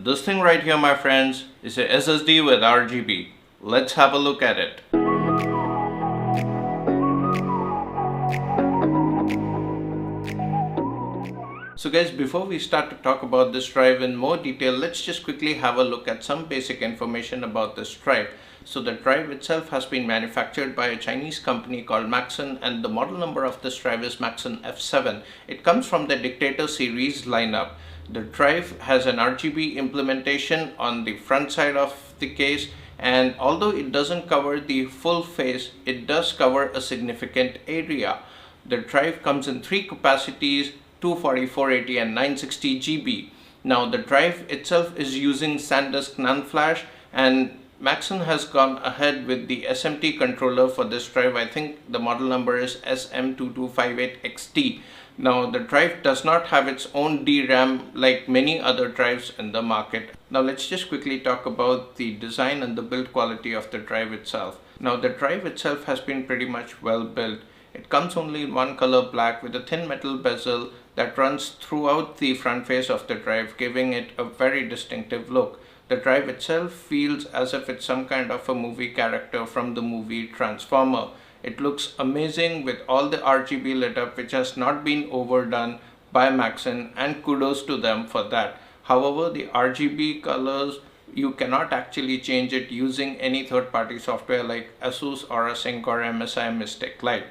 This thing right here, my friends, is a SSD with RGB. Let's have a look at it. So guys, before we start to talk about this drive in more detail, let's just quickly have a look at some basic information about this drive. So the drive itself has been manufactured by a Chinese company called Maxon, and the model number of this drive is Maxon F7. It comes from the Dictator series lineup. The drive has an RGB implementation on the front side of the case, and although it doesn't cover the full face, it does cover a significant area. The drive comes in three capacities: 240, 480 and 960 GB. Now the drive itself is using SanDisk NAND flash, and Maxon has gone ahead with the SMT controller for this drive. I think the model number is SM2258XT. Now the drive does not have its own DRAM like many other drives in the market. Now let's just quickly talk about the design and the build quality of the drive itself. Now the drive itself has been pretty much well built. It comes only in one color, black, with a thin metal bezel that runs throughout the front face of the drive, giving it a very distinctive look. The drive itself feels as if it's some kind of a movie character from the movie Transformer. It looks amazing with all the RGB lit up, which has not been overdone by Maxon, and kudos to them for that. However, the RGB colors, you cannot actually change it using any third-party software like ASUS or Async or MSI Mystic Light.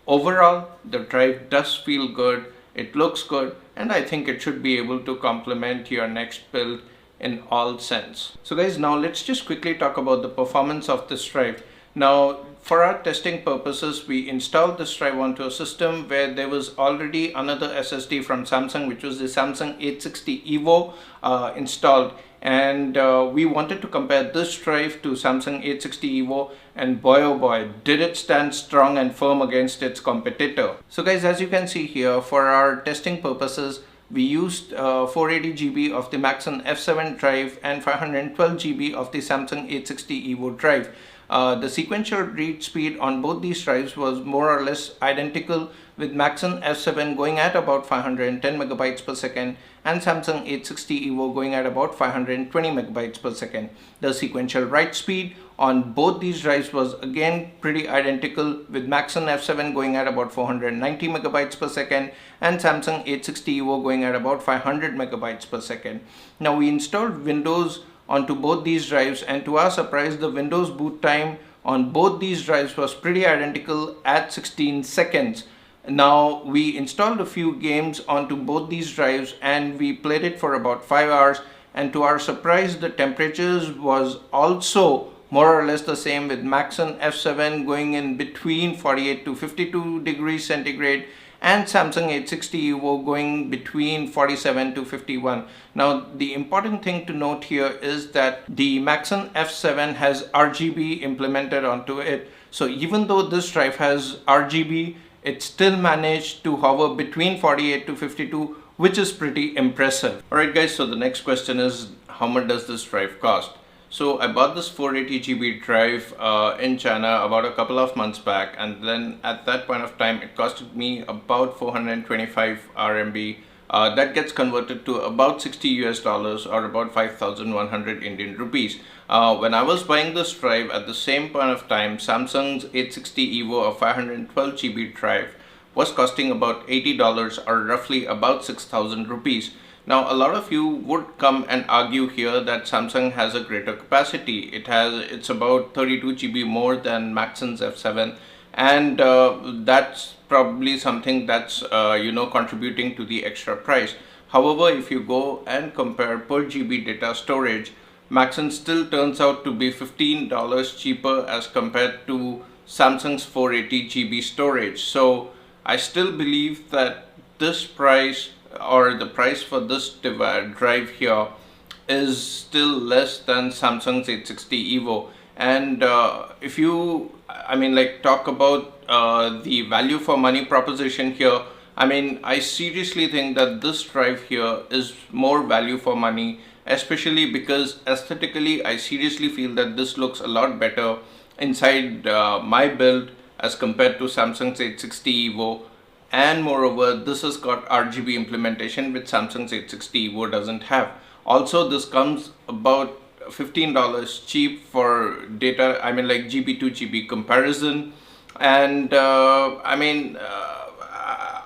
Overall, the drive does feel good, it looks good, and I think it should be able to complement your next build in all sense. So guys, now let's just quickly talk about the performance of this drive. Now, for our testing purposes, we installed this drive onto a system where there was already another SSD from Samsung, which was the Samsung 860 EVO installed, and we wanted to compare this drive to Samsung 860 EVO, and boy oh boy, did it stand strong and firm against its competitor. So guys, as you can see here, for our testing purposes, we used 480 GB of the Maxon F7 drive and 512 GB of the Samsung 860 EVO drive. The sequential read speed on both these drives was more or less identical, with Maxon F7 going at about 510 megabytes per second and Samsung 860 EVO going at about 520 megabytes per second. The sequential write speed on both these drives was again pretty identical, with Maxon F7 going at about 490 megabytes per second and Samsung 860 EVO going at about 500 megabytes per second. Now we installed Windows onto both these drives, and to our surprise, the Windows boot time on both these drives was pretty identical at 16 seconds. Now we installed a few games onto both these drives and we played it for about 5 hours, and to our surprise, the temperatures was also more or less the same, with Maxon F7 going in between 48 to 52 degrees centigrade and Samsung 860 EVO going between 47 to 51. Now the important thing to note here is that the Maxon F7 has RGB implemented onto it. So even though this drive has RGB, it still managed to hover between 48 to 52, which is pretty impressive. Alright guys, so the next question is, how much does this drive cost? So I bought this 480 GB drive in China about a couple of months back, and then at that point of time it costed me about 425 RMB. That gets converted to about 60 US dollars or about 5,100 Indian rupees. When I was buying this drive at the same point of time, Samsung's 860 EVO of 512 GB drive was costing about $80 or roughly about 6,000 rupees. Now a lot of you would come and argue here that Samsung has a greater capacity. It's about 32 GB more than Maxon's F7, and that's probably something that's contributing to the extra price. However, if you go and compare per GB data storage, Maxon still turns out to be $15 cheaper as compared to Samsung's 480 GB storage. So I still believe that this price, or the price for this drive here, is still less than Samsung's 860 EVO. And if you talk about the value for money proposition here, I seriously think that this drive here is more value for money, especially because aesthetically I seriously feel that this looks a lot better inside my build as compared to Samsung's 860 EVO. And moreover, this has got RGB implementation, which Samsung's 860 EVO doesn't have. Also, this comes about $15 cheap for data, I mean like GB to GB comparison. And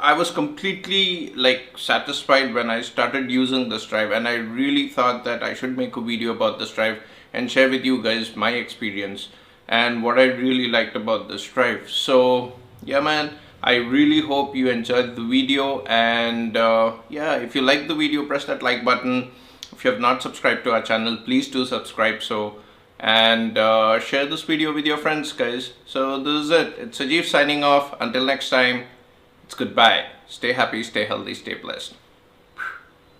I was completely like satisfied when I started using this drive, and I really thought that I should make a video about this drive and share with you guys my experience and what I really liked about this drive. So yeah man, I really hope you enjoyed the video, and yeah, if you like the video, press that like button. If you have not subscribed to our channel, please do subscribe, and share this video with your friends guys. So this is it, it's Sajeev signing off. Until next time, it's goodbye. Stay happy, stay healthy, stay blessed.